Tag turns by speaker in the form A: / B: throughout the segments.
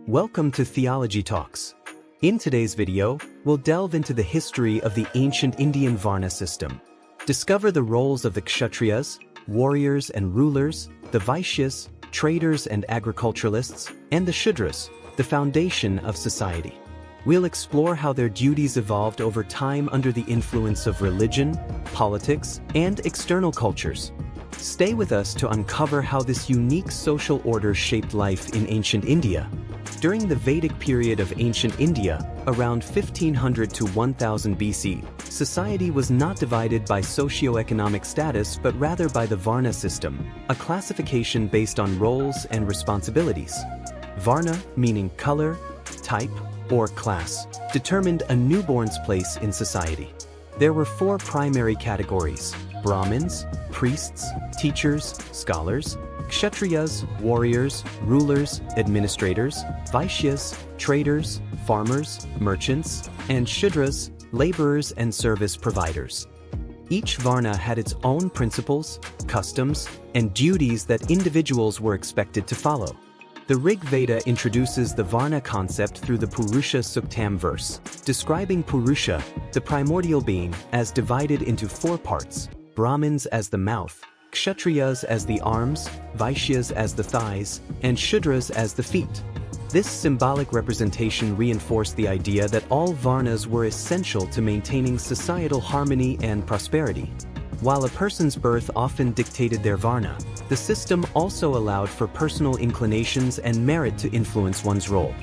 A: Welcome to Theology Talks. In today's video, we'll delve into the history of the ancient Indian Varna system. Discover the roles of the Kshatriyas, warriors and rulers, the Vaishyas, traders and agriculturalists, and the Shudras, the foundation of society. We'll explore how their duties evolved over time under the influence of religion, politics, and external cultures. Stay with us to uncover how this unique social order shaped life in ancient India. During the Vedic period of ancient India, around 1500 to 1000 BC, society was not divided by socio-economic status but rather by the Varna system, a classification based on roles and responsibilities. Varna, meaning color, type, or class, determined a newborn's place in society. There were four primary categories: Brahmins, priests, teachers, scholars; Kshatriyas, warriors, rulers, administrators; Vaishyas, traders, farmers, merchants; and Shudras, laborers and service providers. Each Varna had its own principles, customs, and duties that individuals were expected to follow. The Rig Veda introduces the Varna concept through the Purusha Suktam verse, describing Purusha, the primordial being, as divided into four parts: Brahmins as the mouth, Kshatriyas as the arms, Vaishyas as the thighs, and Shudras as the feet. This symbolic representation reinforced the idea that all Varnas were essential to maintaining societal harmony and prosperity. While a person's birth often dictated their Varna, the system also allowed for personal inclinations and merit to influence one's role.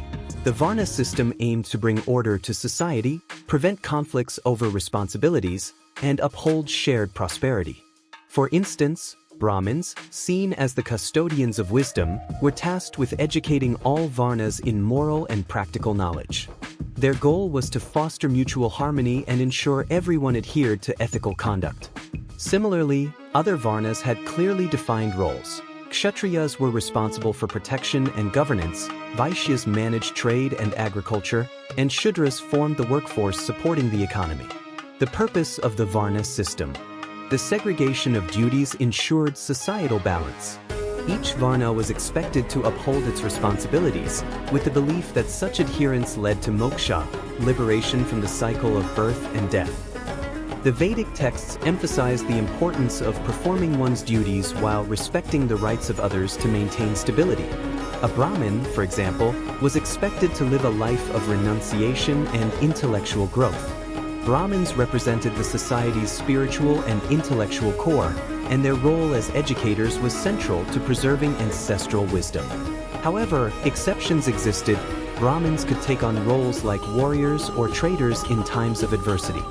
A: The Varna system aimed to bring order to society, prevent conflicts over responsibilities, and uphold shared prosperity. For instance, Brahmins, seen as the custodians of wisdom, were tasked with educating all Varnas in moral and practical knowledge. Their goal was to foster mutual harmony and ensure everyone adhered to ethical conduct. Similarly, other Varnas had clearly defined roles. Kshatriyas were responsible for protection and governance, Vaishyas managed trade and agriculture, and Shudras formed the workforce supporting the economy. The purpose of the Varna system. The segregation of duties ensured societal balance. Each Varna was expected to uphold its responsibilities, with the belief that such adherence led to Moksha, liberation from the cycle of birth and death. The Vedic texts emphasize the importance of performing one's duties while respecting the rights of others to maintain stability. A Brahmin, for example, was expected to live a life of renunciation and intellectual growth. Brahmins represented the society's spiritual and intellectual core, and their role as educators was central to preserving ancestral wisdom. However, exceptions existed. Brahmins could take on roles like warriors or traders in times of adversity.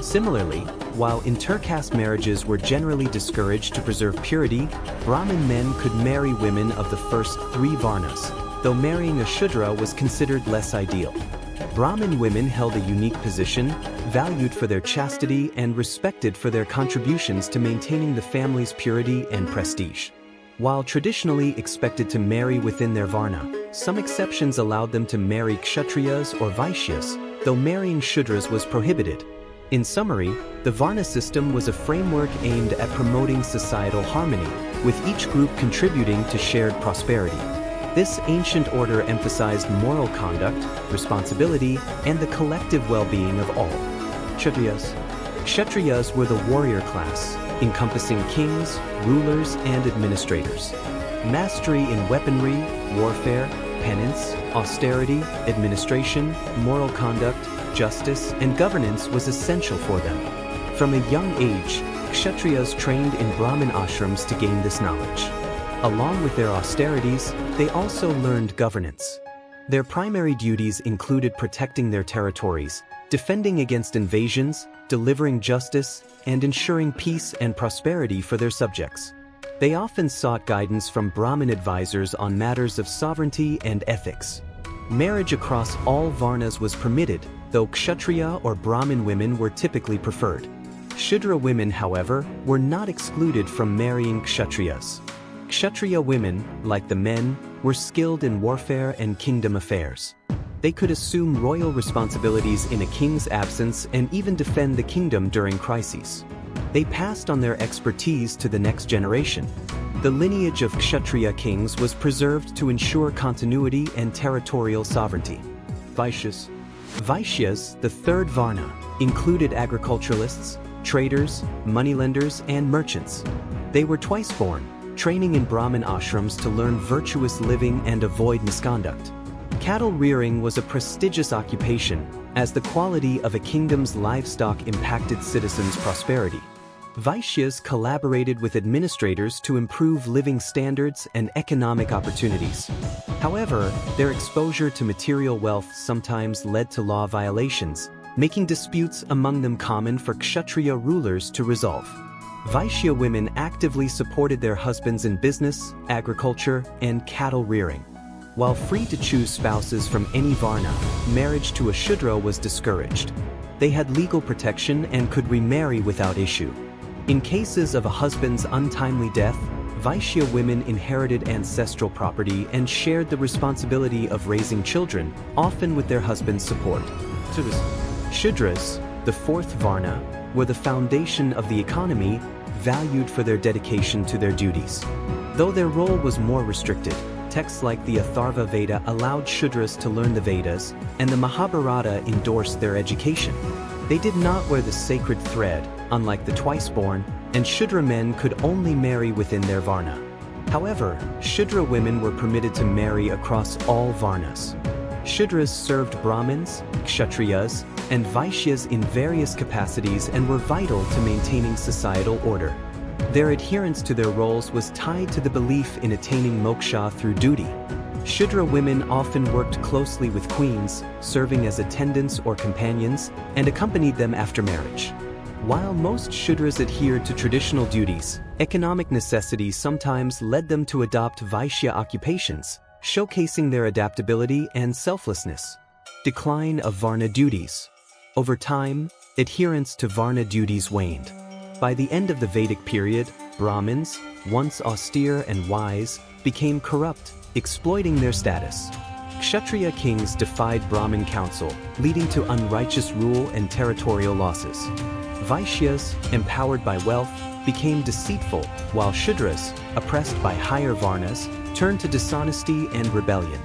A: Similarly, while intercaste marriages were generally discouraged to preserve purity, Brahmin men could marry women of the first three Varnas, though marrying a Shudra was considered less ideal. Brahmin women held a unique position, valued for their chastity and respected for their contributions to maintaining the family's purity and prestige. While traditionally expected to marry within their Varna, some exceptions allowed them to marry Kshatriyas or Vaishyas, though marrying Shudras was prohibited. In summary, the Varna system was a framework aimed at promoting societal harmony, with each group contributing to shared prosperity. This ancient order emphasized moral conduct, responsibility, and the collective well-being of all. Kshatriyas. Kshatriyas were the warrior class, encompassing kings, rulers, and administrators. Mastery in weaponry, warfare, penance, austerity, administration, moral conduct, justice, and governance was essential for them. From a young age, Kshatriyas trained in Brahmin ashrams to gain this knowledge. Along with their austerities, they also learned governance. Their primary duties included protecting their territories, defending against invasions, delivering justice, and ensuring peace and prosperity for their subjects. They often sought guidance from Brahmin advisors on matters of sovereignty and ethics. Marriage across all Varnas was permitted, though Kshatriya or Brahmin women were typically preferred. Shudra women, however, were not excluded from marrying Kshatriyas. Kshatriya women, like the men, were skilled in warfare and kingdom affairs. They could assume royal responsibilities in a king's absence and even defend the kingdom during crises. They passed on their expertise to the next generation. The lineage of Kshatriya kings was preserved to ensure continuity and territorial sovereignty. Vaishyas. Vaishyas, the third Varna, included agriculturalists, traders, moneylenders, and merchants. They were twice born, training in Brahmin ashrams to learn virtuous living and avoid misconduct. Cattle rearing was a prestigious occupation, as the quality of a kingdom's livestock impacted citizens' prosperity. Vaishyas collaborated with administrators to improve living standards and economic opportunities. However, their exposure to material wealth sometimes led to law violations, making disputes among them common for Kshatriya rulers to resolve. Vaishya women actively supported their husbands in business, agriculture, and cattle rearing. While free to choose spouses from any Varna, marriage to a Shudra was discouraged. They had legal protection and could remarry without issue. In cases of a husband's untimely death, Vaishya women inherited ancestral property and shared the responsibility of raising children, often with their husband's support. Shudras, the fourth Varna, were the foundation of the economy, valued for their dedication to their duties. Though their role was more restricted, texts like the Atharva Veda allowed Shudras to learn the Vedas, and the Mahabharata endorsed their education. They did not wear the sacred thread, unlike the twice-born, and Shudra men could only marry within their Varna. However, Shudra women were permitted to marry across all Varnas. Shudras served Brahmins, Kshatriyas, and Vaishyas in various capacities and were vital to maintaining societal order. Their adherence to their roles was tied to the belief in attaining moksha through duty. Shudra women often worked closely with queens, serving as attendants or companions, and accompanied them after marriage. While most Shudras adhered to traditional duties, economic necessity sometimes led them to adopt Vaishya occupations, showcasing their adaptability and selflessness. Decline of Varna duties. Over time, adherence to Varna duties waned. By the end of the Vedic period, Brahmins, once austere and wise, became corrupt, exploiting their status. Kshatriya kings defied Brahmin counsel, leading to unrighteous rule and territorial losses. Vaishyas, empowered by wealth, became deceitful, while Shudras, oppressed by higher Varnas, turned to dishonesty and rebellion.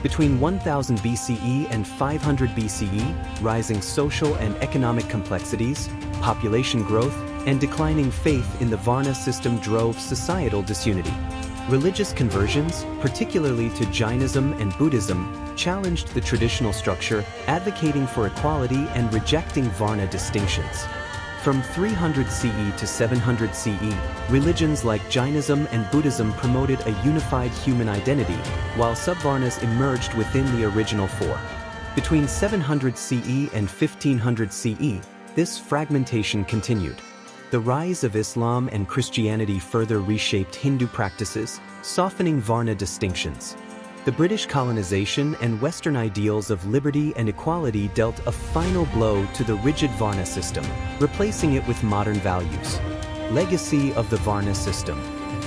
A: Between 1000 BCE and 500 BCE, rising social and economic complexities, population growth, and declining faith in the Varna system drove societal disunity. Religious conversions, particularly to Jainism and Buddhism, challenged the traditional structure, advocating for equality and rejecting Varna distinctions. From 300 CE to 700 CE, religions like Jainism and Buddhism promoted a unified human identity, while subvarnas emerged within the original four. Between 700 CE and 1500 CE, this fragmentation continued. The rise of Islam and Christianity further reshaped Hindu practices, softening Varna distinctions. The British colonization and Western ideals of liberty and equality dealt a final blow to the rigid Varna system, replacing it with modern values. Legacy of the Varna system.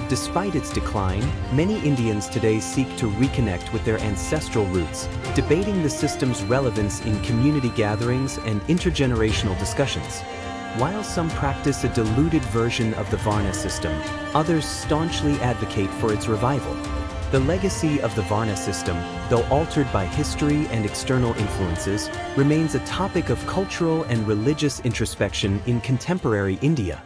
A: Despite its decline, many Indians today seek to reconnect with their ancestral roots, debating the system's relevance in community gatherings and intergenerational discussions. While some practice a diluted version of the Varna system, others staunchly advocate for its revival. The legacy of the Varna system, though altered by history and external influences, remains a topic of cultural and religious introspection in contemporary India.